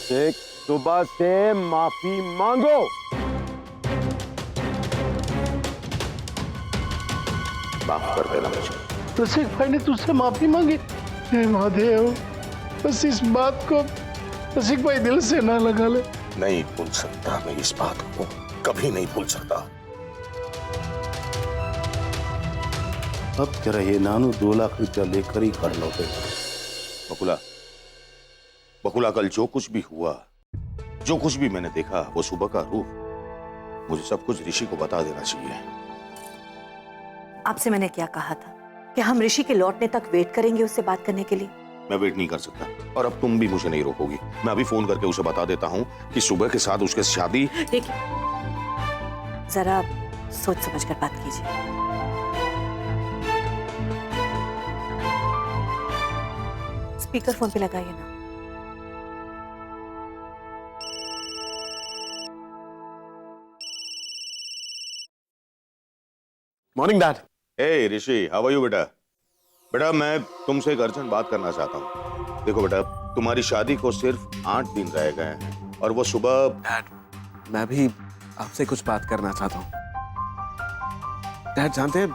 मुझसे सुबह से माफी मांगो। माफ कर देना मुझे। रसिक भाई ने तुझसे माफी मांगी? हे महादेव, बस इस बात को रसिक भाई दिल से ना लगा ले। नहीं भूल सकता मैं इस बात को, कभी नहीं भूल सकता। अब तेरा ये नानू 2 लाख रुपया लेकर ही घर लौटेगा। बकुला, बकुला, कल जो कुछ भी हुआ, जो कुछ भी मैंने देखा, वो सुबह का रूप, मुझे सब कुछ ऋषि को बता देना चाहिए। आपसे मैंने क्या कहा था कि हम ऋषि के लौटने तक वेट करेंगे उससे बात करने के लिए। मैं वेट नहीं कर सकता और अब तुम भी मुझे नहीं रोकोगी। मैं अभी फोन करके उसे बता देता हूँ कि सुबह के साथ उसके शादी। देखिए, जरा सोच समझकर बात कीजिए। स्पीकर फोन पे लगाइए ना। Morning dad. Hey Rishi, how are you बेटा? बेटा मैं तुमसे एक अर्जेंट बात करना चाहता हूँ। देखो बेटा, तुम्हारी शादी को सिर्फ 8 दिन रह गए हैं और वो सुबह। डैड, मैं भी आपसे कुछ बात करना चाहता हूँ। डैड जानते हैं,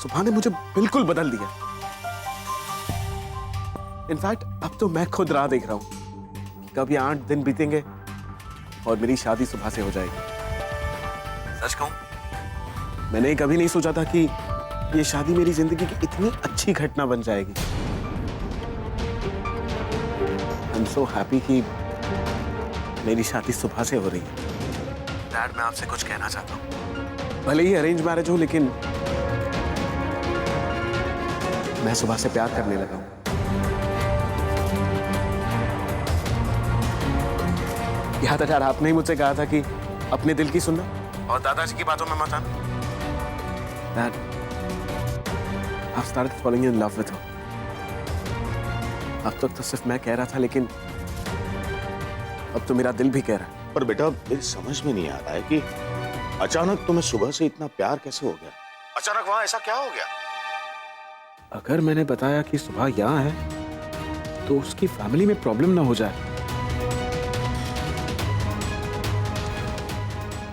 सुबह ने मुझे बिल्कुल बदल दिया। इनफैक्ट अब तो मैं खुद राह देख रहा हूँ कब ये 8 दिन बीतेंगे और मेरी शादी सुबह से हो जाएगी। सच कहूं, मैंने कभी नहीं सोचा था कि ये शादी मेरी जिंदगी की इतनी अच्छी घटना बन जाएगी। आई एम सो हैप्पी कि मेरी शादी सुबह से हो रही है। डैड, मैं आपसे कुछ कहना चाहता हूँ। भले ही अरेंज मैरिज हो, लेकिन मैं सुबह से प्यार करने लगा हूँ। याद है डैड, आपने ही मुझसे कहा था कि अपने दिल की सुनना और दादाजी की बातों में मत आना। Dad, I've started falling in love with her. अब तक तो सिर्फ मैं कह रहा था, लेकिन अब तो मेरा दिल भी कह रहा है। पर बेटा मेरी समझ में नहीं आ रहा है कि अचानक तुम्हें सुबह से इतना प्यार कैसे हो गया? अचानक वहां ऐसा क्या हो गया? अगर मैंने बताया कि सुबह यहाँ है तो उसकी फैमिली में प्रॉब्लम ना हो जाए।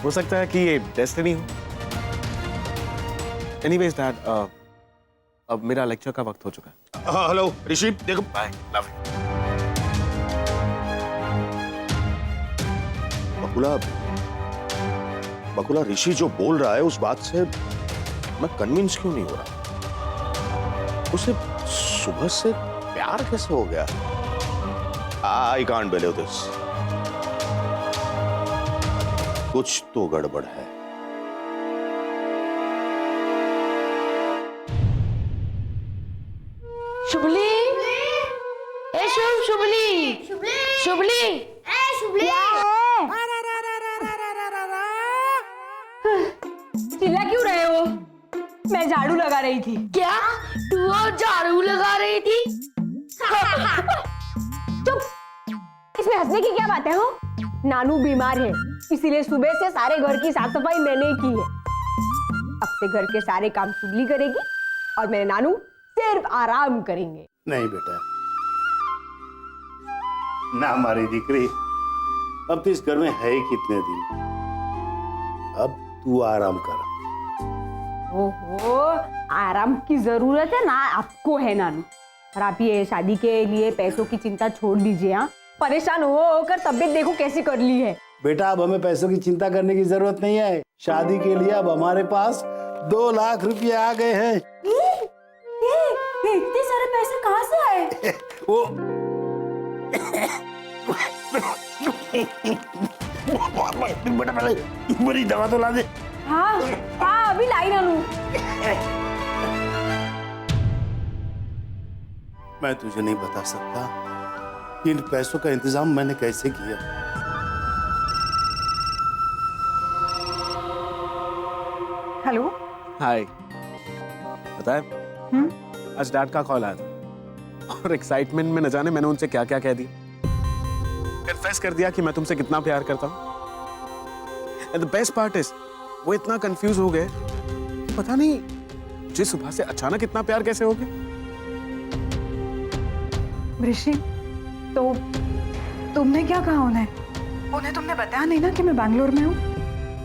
हो सकता है कि ये डेस्टिनी हो। एनीवेज डैड, अब मेरा लेक्चर का वक्त हो चुका है। हेलो ऋषि, देखो। Bye, love you. Bakula, Bakula, Rishi जो बोल रहा है उस बात से मैं कन्विंस क्यों नहीं हो रहा? उसे सुबह से प्यार कैसे हो गया? I can't believe this. कुछ तो गड़बड़ है। शुभली, ए शुभली, शुभली, शुभली, चिल्ला क्यों रहे हो? मैं झाड़ू लगा रही थी। क्या तू झाड़ू लगा रही थी? चुप, इसमें हंसने की क्या बात है? हो, नानू बीमार है, इसीलिए सुबह से सारे घर की साफ सफाई मैंने ही की है। अब से घर के सारे काम शुभली करेगी और मेरे नानू सिर्फ आराम करेंगे। नहीं बेटा, ना हमारी दीकरी, अब तो इस घर में है ही कितने दिन। अब तू आराम कर। ओहो, आराम की जरूरत है ना आपको, है नानू। और आप ये शादी के लिए पैसों की चिंता छोड़ दीजिए। हाँ, परेशान होकर तबीयत देखो कैसी कर ली है। बेटा, अब हमें पैसों की चिंता करने की जरूरत नहीं है। शादी के लिए अब हमारे पास 2 लाख रुपए आ गए हैं। इतने सारे पैसे कहाँ से आए? वो बेटा, पहले मेरी दवा तो ला दे। हाँ हाँ, अभी लाई नानू। मैं तुझे नहीं बता सकता इन पैसों का इंतजाम मैंने कैसे किया। हेलो। हाय। पता है, आज डैड का कॉल आया था और एक्साइटमेंट में न जाने मैंने उनसे क्या क्या कह दिया। कन्फेस कर दिया कि मैं तुमसे कितना प्यार करता हूँ। And the best part is, वो इतना कंफ्यूज हो गए, पता नहीं मुझे सुबह से अचानक इतना प्यार कैसे हो गया। ऋषि, तो तुमने क्या कहा उन्हें? उन्हें तुमने बताया नहीं ना कि मैं बैंगलोर में हूँ?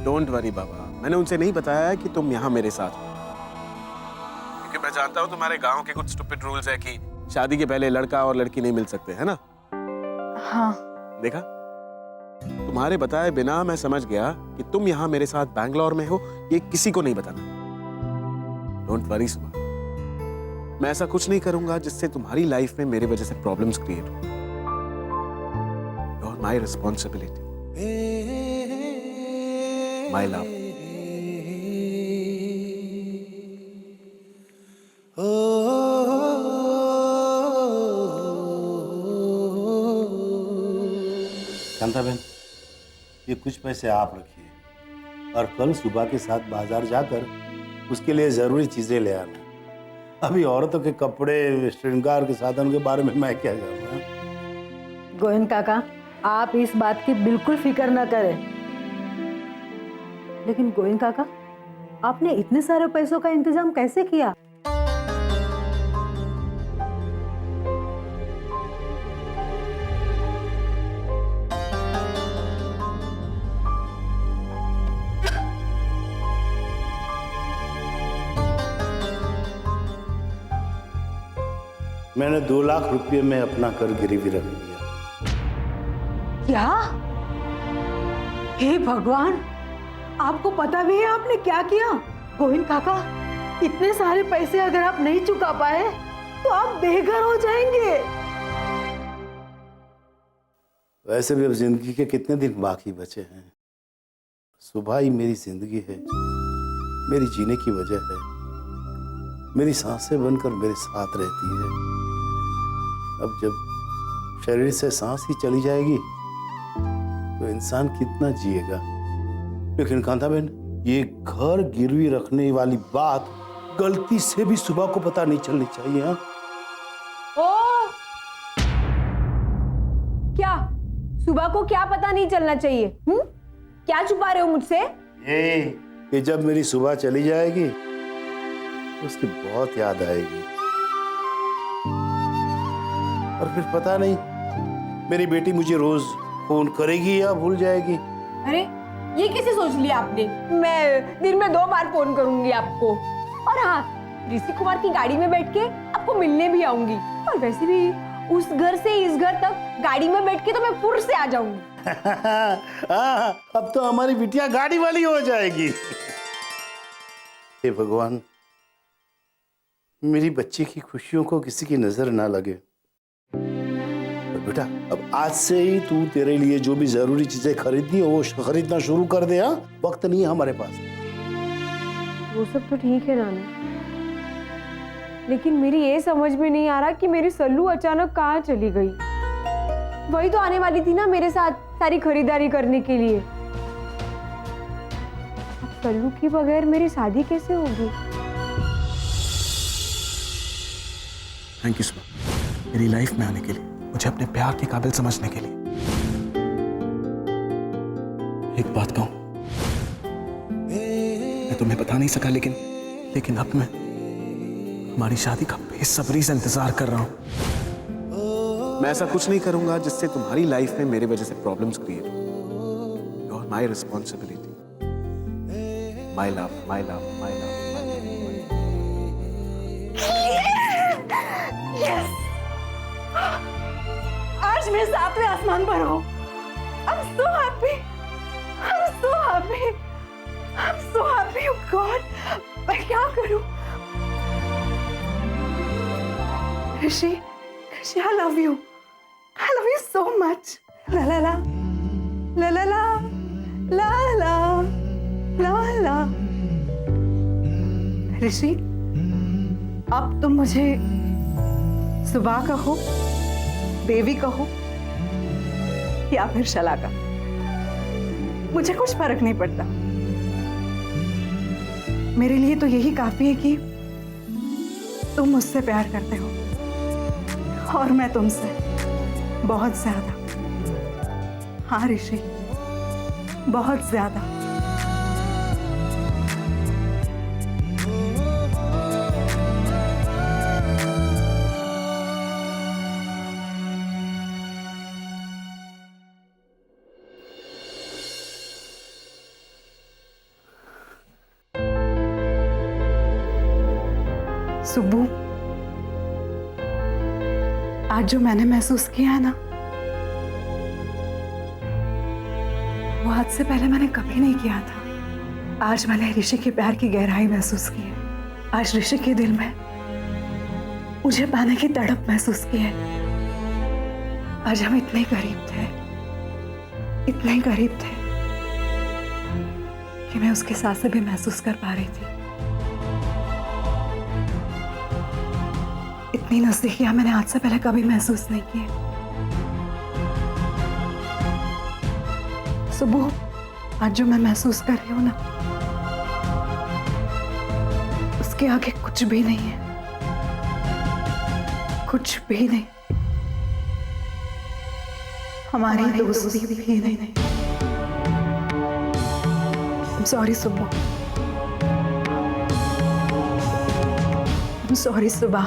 डोंट वरी बाबा, मैंने उनसे नहीं बताया कि तुम यहाँ मेरे साथ हो, क्योंकि मैं जानता हूँ तुम्हारे गांव के कुछ स्टूपिड रूल्स है कि शादी के पहले लड़का और लड़की नहीं मिल सकते, है ना? हाँ। देखा, तुम्हारे बताए बिना मैं समझ गया कि तुम यहाँ मेरे साथ बैंगलोर में हो, ये किसी को नहीं बताना। डोंट वरी सुबह, मैं ऐसा कुछ नहीं करूंगा जिससे तुम्हारी लाइफ में मेरे वजह से प्रॉब्लम्स क्रिएट हो। You are my responsibility, my love. Kanta बहन, ये कुछ पैसे आप रखिए और कल सुबह के साथ बाजार जाकर उसके लिए जरूरी चीजें ले आना। अभी औरतों के कपड़े, श्रृंगार के साधन के बारे में मैं क्या जानूं? गोविंद काका, आप इस बात की बिल्कुल फिक्र ना करें। लेकिन गोविंद काका, आपने इतने सारे पैसों का इंतजाम कैसे किया? मैंने 2 लाख रुपये में अपना घर गिरवी रख दिया। क्या? हे भगवान, आपको पता भी है आपने क्या किया? गोविंद काका, इतने सारे पैसे अगर आप नहीं चुका पाए तो आप बेघर हो जाएंगे। वैसे भी अब जिंदगी के कितने दिन बाकी बचे हैं। सुबह ही मेरी जिंदगी है, मेरी जीने की वजह है, मेरी सांसें बनकर मेरे साथ रहती है। अब जब शरीर से सांस ही चली जाएगी तो इंसान कितना जिएगा। लेकिन कांता बहन, ये घर गिरवी रखने वाली बात गलती से भी सुबह को पता नहीं चलनी चाहिए। हाँ? ओ, क्या सुबह को क्या पता नहीं चलना चाहिए? क्या छुपा रहे हो मुझसे? ये जब मेरी सुबह चली जाएगी तो उसकी बहुत याद आएगी और फिर पता नहीं मेरी बेटी मुझे रोज फोन करेगी या भूल जाएगी। अरे, ये कैसे सोच लिया आपने? मैं दिन में 2 बार फोन करूंगी आपको। और हाँ, ऋषि कुमार की गाड़ी में बैठ के आपको मिलने भी आऊंगी। और वैसे भी उस घर से इस घर तक गाड़ी में बैठ के तो मैं फुर्र से आ जाऊंगी। अब तो हमारी बिटिया गाड़ी वाली हो जाएगी। हे भगवान, मेरी बच्ची की खुशियों को किसी की नजर ना लगे। बेटा, अब आज से ही तू तेरे लिए जो भी जरूरी चीजें खरीदनी हो वो खरीदना शुरू कर दे। हाँ, वक्त नहीं है हमारे पास। वो सब तो ठीक है नाना, लेकिन मेरी ये समझ में नहीं आ रहा कि मेरी सल्लू अचानक कहाँ चली गई। वही तो आने वाली थी ना मेरे साथ सारी खरीदारी करने के लिए। अब सल्लू के बगैर मेरी शादी कैसे होगी? थैंक यू सुबह, मेरी लाइफ में आने के लिए, मुझे अपने प्यार के काबिल समझने के लिए। एक बात कहूं, मैं तुम्हें बता नहीं सका, लेकिन अब मैं हमारी शादी का बेसब्री से इंतजार कर रहा हूं। मैं ऐसा कुछ नहीं करूंगा जिससे तुम्हारी लाइफ में मेरे वजह से प्रॉब्लम्स क्रिएट हो। You are my responsibility, my love, my love, my love. आज मैं 7वें आसमान पर हूँ। I'm so happy. I'm so happy. I'm so happy. Oh God, मैं क्या करूँ? ऋषि, I love you. I love you so much. La la la, la la la, la la, la la. ऋषि, अब तुम मुझे सुबह कहो, देवी कहो या फिर शलाका, मुझे कुछ फर्क नहीं पड़ता। मेरे लिए तो यही काफी है कि तुम मुझसे प्यार करते हो और मैं तुमसे बहुत ज्यादा। हाँ ऋषि, बहुत ज्यादा। सुब्बू, आज जो मैंने महसूस किया है ना, वो आज से पहले मैंने कभी नहीं किया था। आज मैंने ऋषि के प्यार की गहराई महसूस की है। आज ऋषि के दिल में मुझे पाने की तड़प महसूस की है। आज हम इतने करीब थे, इतने करीब थे कि मैं उसके सांसें भी महसूस कर पा रही थी। इतनी नजदीकियां मैंने आज से पहले कभी महसूस नहीं की है। सुबह आज जो मैं महसूस कर रही हूं ना, उसके आगे कुछ भी नहीं है, कुछ भी नहीं। हमारी दोस्ती भी नहीं। I'm sorry सुबह, I'm sorry सुबह।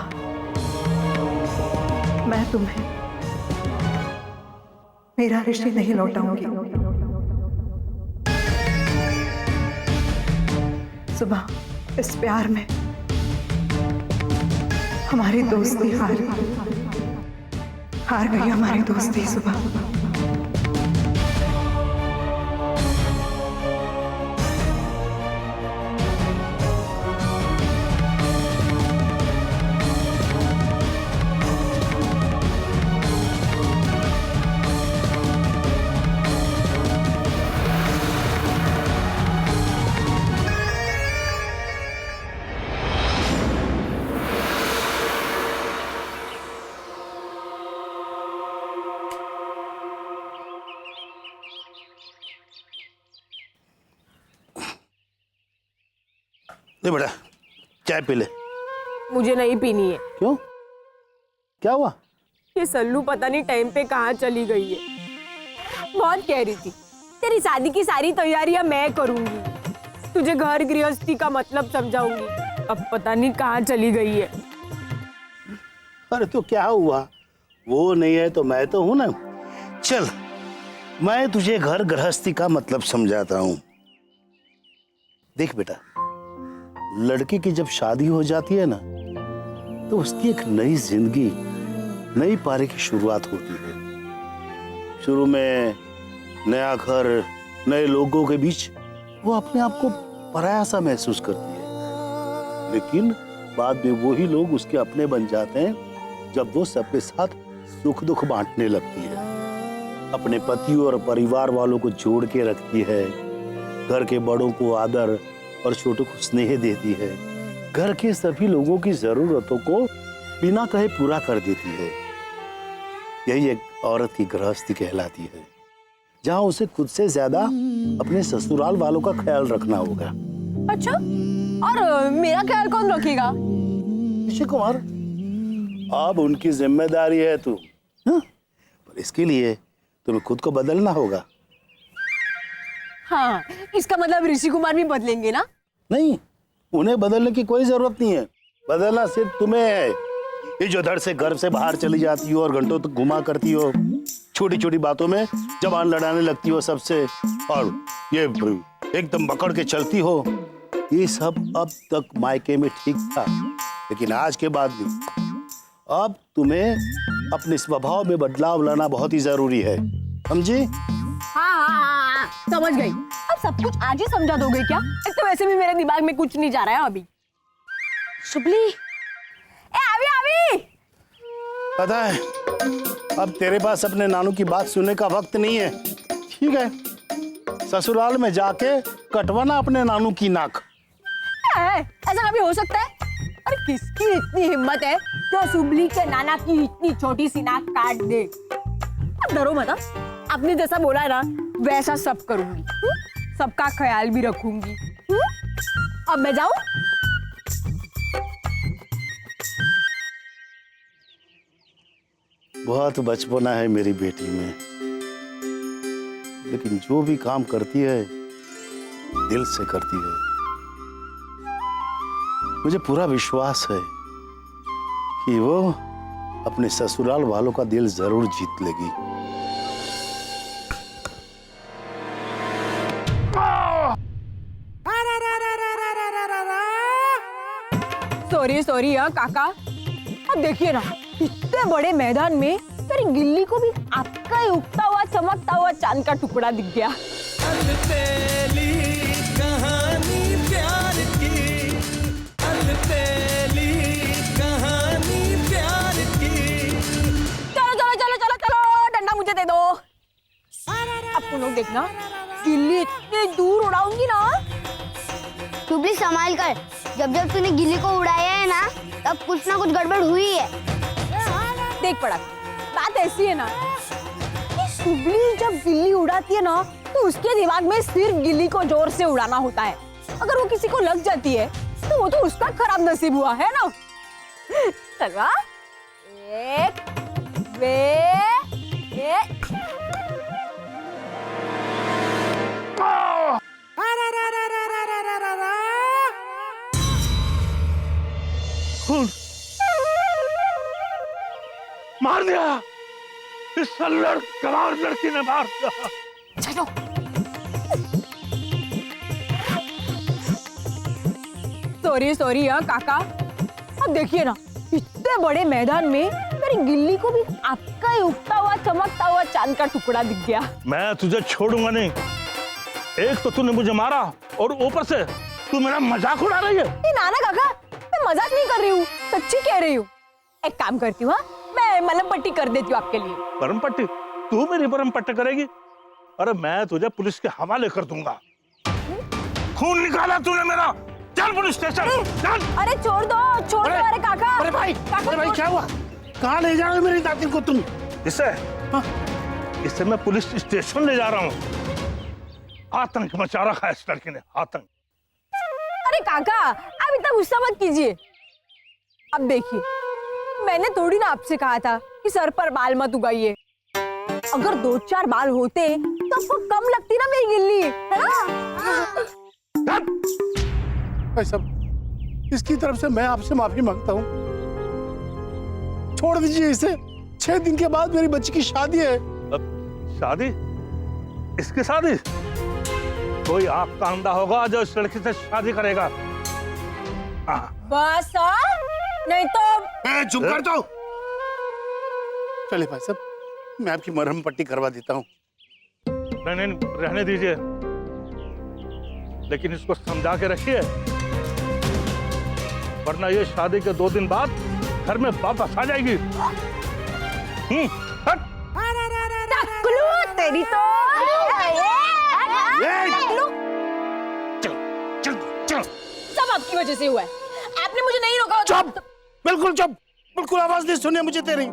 मैं तुम्हें मेरा ऋषि नहीं लौटाऊंगी। सुबह, इस प्यार में हमारी दोस्ती हार गई हमारी दोस्ती। सुबह, ले बेटा, चाय पी ले। मुझे नहीं पीनी है। क्यों? क्या हुआ? ये सल्लू पता नहीं टाइम पे कहाँ चली गई है। बहुत कह रही थी तेरी शादी की सारी तैयारियां मैं करूंगी, तुझे घर गृहस्थी का मतलब समझाऊंगी। अब पता नहीं कहाँ चली गई है। अरे तो क्या हुआ? वो नहीं है तो मैं तो हूं ना। चल, मैं तुझे घर गृहस्थी का मतलब समझाता हूं। देख बेटा, लड़की की जब शादी हो जाती है ना, तो उसकी एक नई जिंदगी, नई पारी की शुरुआत होती है। शुरू में नया घर, नए लोगों के बीच वो अपने आप को पराया सा महसूस करती है, लेकिन बाद में वही लोग उसके अपने बन जाते हैं जब वो सबके साथ सुख दुख बांटने लगती है, अपने पति और परिवार वालों को जोड़ के रखती है, घर के बड़ों को आदर और छोटों को स्नेह देती है, घर के सभी लोगों की जरूरतों को बिना कहे पूरा कर देती है। यही एक औरत की गृहस्थी कहलाती है, जहां उसे खुद से ज्यादा अपने ससुराल वालों का ख्याल रखना होगा। अच्छा, और मेरा ख्याल कौन रखेगा? ऋषि कुमार, अब उनकी जिम्मेदारी है तू, हाँ? पर इसके लिए तुम्हें खुद को बदलना होगा। हाँ, इसका मतलब ऋषि कुमार भी बदलेंगे ना? नहीं, उन्हें बदलने की कोई जरूरत नहीं है। बदलना सिर्फ तुम्हें है। ये जो धड़ से घर से बाहर चली जाती हो और घंटों तक घुमा करती हो, छोटी छोटी बातों में जबान लड़ाने लगती हो सबसे, और ये एकदम पकड़ के चलती हो, ये सब अब तक मायके में ठीक था, लेकिन आज के बाद भी अब तुम्हें अपने स्वभाव में बदलाव लाना बहुत ही जरूरी है, समझी? हाँ, समझ गई। अब सब कुछ आज ही समझा दोगे क्या? एक तो वैसे भी मेरे दिमाग में कुछ नहीं जा रहा है अभी। शुभली, आवी। पता है, अब तेरे पास अपने नानू की बात सुनने का वक्त नहीं है, ठीक है? ससुराल में जाके कटवाना अपने नानू की नाक। क्या है? ऐसा कभी हो सकता है? अरे किसकी इतनी हिम्मत है जो शुभली के नाना की इतनी छोटी सी नाक काट दे? अब डरो मत, आपने जैसा बोला है ना वैसा सब करूंगी, सबका ख्याल भी रखूंगी। अब मैं जाऊं? बहुत बचपना है मेरी बेटी में, लेकिन जो भी काम करती है दिल से करती है। मुझे पूरा विश्वास है कि वो अपने ससुराल वालों का दिल जरूर जीत लेगी। सॉरी हाँ काका। अब देखिए ना, इतने बड़े मैदान में मेरी गिल्ली को भी आपका ही उगता हुआ चमकता हुआ चांद का टुकड़ा दिख गया। अलबेली कहानी प्यार की, अलबेली कहानी प्यार की। चलो चलो चलो चलो चलो, डंडा मुझे दे दो। अब तुम लोग देखना, गिल्ली इतने दूर उड़ाऊंगी ना। शुभली संभाल कर, जब जब तूने गिल्ली को उड़ाया है ना, तब कुछ ना कुछ गड़बड़ हुई है। देख पड़ा, बात ऐसी है ना कि शुभली जब गिल्ली उड़ाती है ना, तो उसके दिमाग में सिर्फ गिल्ली को जोर से उड़ाना होता है। अगर वो किसी को लग जाती है तो वो तो उसका खराब नसीब हुआ है ना। चलो, एक वे एक। मार दिया, इस गंवार लड़की ने मार दिया। चलो सॉरी हाँ काका। अब देखिए ना, इतने बड़े मैदान में मेरी गिल्ली को भी आपका ही उगता हुआ चमकता हुआ चांद का टुकड़ा दिख गया। मैं तुझे छोड़ूंगा नहीं। एक तो तूने मुझे मारा और ऊपर से तू मेरा मजाक उड़ा रही है। नाना काका, मैं मजाक नहीं कर रही हूँ, सच्ची कह रही हूँ। एक काम करती हूँ, मैं मलहम पट्टी कर देती हूँ आपके लिए। परम पट्टी? तू मेरी परम पट्टी करेगी? अरे मैं तुझे पुलिस के हवाले कर दूंगा। खून निकाला तूने मेरा, चल पुलिस स्टेशन चल। अरे छोड़ दो अरे काका। अरे भाई क्या हुआ? कहाँ ले जा रहे हो मेरी दादी को तुम? इसे मैं पुलिस स्टेशन ले जा रहा हूँ। आतंक मचा रखा है इस लड़की ने, आतंक। अरे काका, आप इतना गुस्सा मत कीजिए। अब देखिए, मैंने थोड़ी ना आपसे कहा था कि सर पर बाल मत उगाइए। अगर 2-4 बाल होते तो आपको कम लगती ना मेरी गिल्ली, है ना? भाई साहब, इसकी तरफ से मैं आपसे माफी मांगता हूँ। छोड़ दीजिए इसे। 6 दिन के बाद मेरी बच्ची की शादी है। शादी? इसकी शादी? कोई आँख का अंधा होगा जो इस लड़की से शादी करेगा। बस नहीं तो चुप कर दो। चलिए भाई साहब, मैं आपकी मरहम पट्टी करवा देता हूँ। नहीं, रहने दीजिए, लेकिन इसको समझा के रखिए, वरना ये शादी के 2 दिन बाद घर में वापस आ जाएगी। हट। तेरी तो चल। सब आपकी वजह से हुआ है। आपने मुझे नहीं रोका होता। चुप, बिल्कुल चुप, बिल्कुल आवाज नहीं सुनिए मुझे तेरी।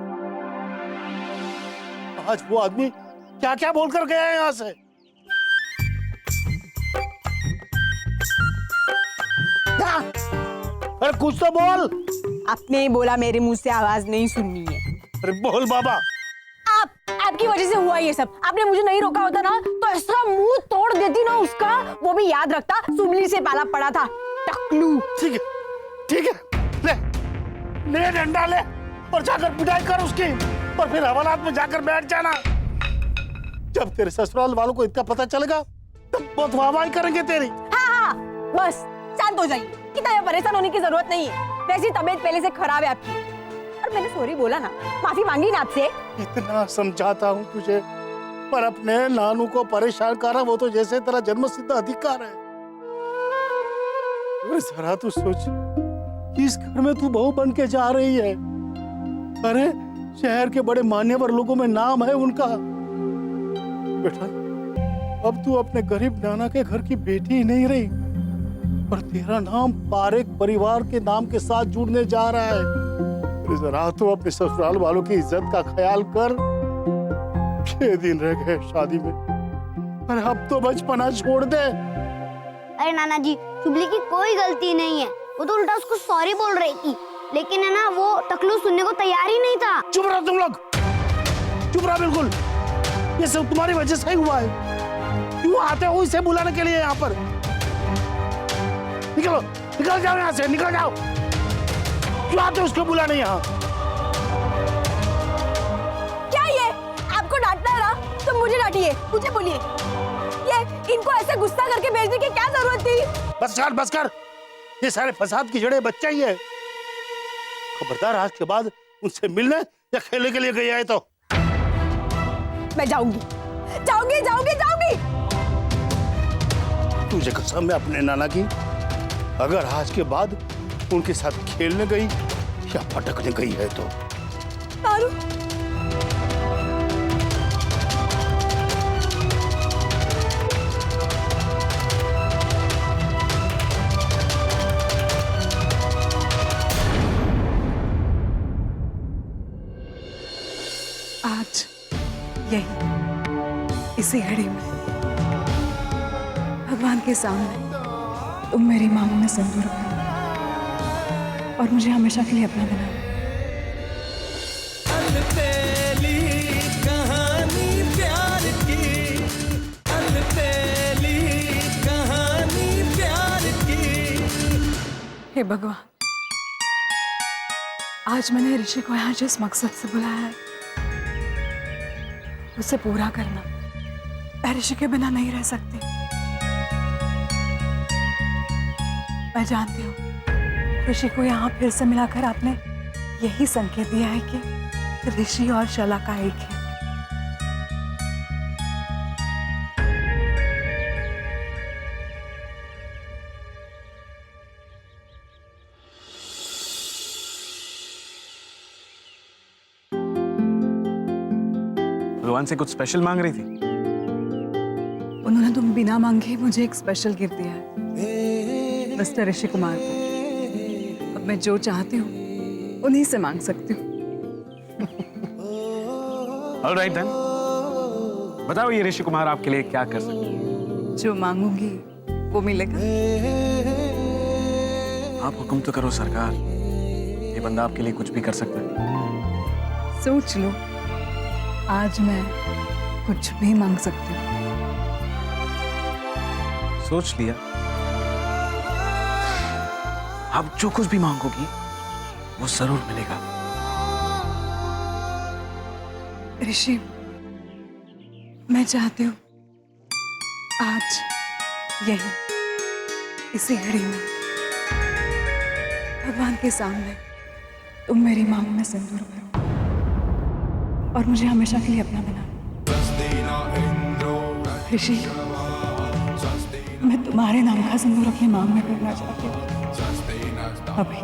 आज वो आदमी क्या क्या बोलकर गया है यहाँ से। अरे कुछ तो बोल। आपने बोला मेरे मुंह से आवाज नहीं सुननी है। अरे बोल बाबा। आपकी वजह से हुआ ये सब। आपने मुझे नहीं रोका होता ना, तो ऐसा मुंह तोड़ देती ना उसका, वो भी याद रखता सुमली से पाला पड़ा था। टकलू। ठीक है, ले डंडा ले और जाकर पिटाई कर उसकी, और फिर हवालात में जाकर बैठ जाना। जब तेरे ससुराल वालों को इतना पता चलेगा तब बहुत वाहवाही करेंगे तेरी। हाँ, बस शांत हो जाइए। इतना परेशान होने की जरूरत नहीं है। वैसी तबीयत पहले से खराब है आपकी, और मैंने सॉरी बोला ना, माफी मांगी ना आपसे। इतना समझाता हूँ तुझे, पर अपने नानू को परेशान करना वो तो जैसे तेरा जन्मसिद्ध अधिकार है। जरा तू सोच, इस घर में तू बहू बन के जा रही है। अरे शहर के बड़े मान्यवर लोगों में नाम है उनका। बेटा, अब तू अपने गरीब नाना के घर की बेटी ही नहीं रही, पर तेरा नाम पारेख परिवार के नाम के साथ जुड़ने जा रहा है। जरा तो अपने ससुराल वालों की इज्जत का ख्याल कर। 6 दिन रह गए शादी में, अरे अब तो बचपना छोड़ दे। अरे नाना जी, शुभली की कोई गलती नहीं है। वो तो उल्टा उसको सॉरी बोल रही थी, लेकिन है ना, वो टकलू सुनने को तैयार ही नहीं था। चुप रहो तुम लोग, चुप रहो बिल्कुल। ये सब तुम्हारी वजह से ही हुआ है। क्यों आते हो इसे बुलाने के लिए यहाँ पर? निकल जाओ यहाँ से, निकल जाओ। क्यों आते हो उसको बुलाने यहाँ? क्या ये आपको डांटना है ना, तो मुझे डांटिए, मुझे बोलिए। ये इनको ऐसे गुस्सा करके भेजने की क्या जरूरत थी? बस कर। ये सारे फसाद की जड़ें बच्चा ही है। खबरदार आज के बाद उनसे मिलने या खेलने के लिए गई आए तो। मैं जाऊंगी जाऊंगी जाऊंगी जाऊंगी। तुझे कसम है अपने नाना की, अगर आज के बाद उनके साथ खेलने गई या भटकने गई है तो। नानू आज यही इसी घड़ी में भगवान के सामने तुम मेरी मांगों में सिंदूर भरो और मुझे हमेशा के लिए अपना बना। अलबेली कहानी प्यार की, अलबेली कहानी प्यार की। हे भगवान, आज मैंने ऋषि को यहाँ जिस मकसद से बुलाया है उसे पूरा करना। मैं ऋषि के बिना नहीं रह सकती। मैं जानती हूँ ऋषि को यहाँ फिर से मिलाकर आपने यही संकेत दिया है कि ऋषि और शला का एक है। भगवान से कुछ स्पेशल मांग रही थी? उन्होंने तुम बिना मांगे मुझे एक स्पेशल गिफ्ट दिया है मिस्टर ऋषि कुमार को। अब मैं जो चाहती हूँ उन्हीं से मांग सकती हूँ। All right then. बताओ ये ऋषि कुमार आपके लिए क्या कर सकते हैं? जो मांगूंगी वो मिलेगा। आप हुक्म तो करो सरकार, ये बंदा आपके लिए कुछ भी कर सकता है। सोच लो, आज मैं कुछ भी मांग सकती हूँ। सोच लिया। आप जो कुछ भी मांगोगी वो जरूर मिलेगा। ऋषि, मैं चाहती हूँ आज यही इसी घड़ी में भगवान के सामने तुम मेरी मांगों में सिंदूर भरो और मुझे हमेशा के लिए अपना बना। ऋषि, मैं तुम्हारे नाम का सिंदूर अपनी मांग में भरना चाहती हूँ। अभी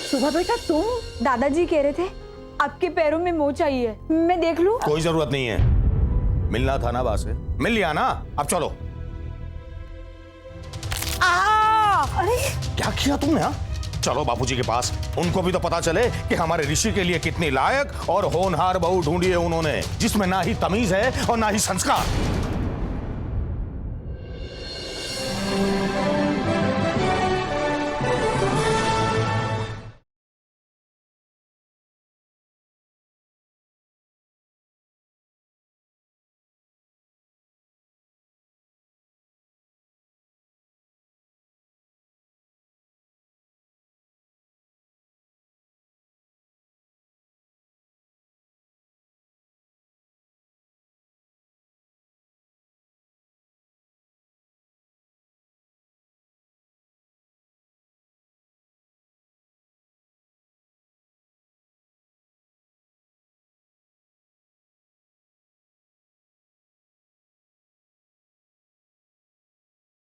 सुबह बेटा तुम, दादाजी कह रहे थे आपके पैरों में मोच आई है, मैं देख लूं? कोई जरूरत नहीं है, मिलना था ना बा से, मिल लिया ना, अब चलो। अरे क्या किया तुमने? हाँ, चलो बापूजी के पास, उनको भी तो पता चले कि हमारे ऋषि के लिए कितनी लायक और होनहार बहू ढूंढी है उन्होंने, जिसमें ना ही तमीज है और ना ही संस्कार।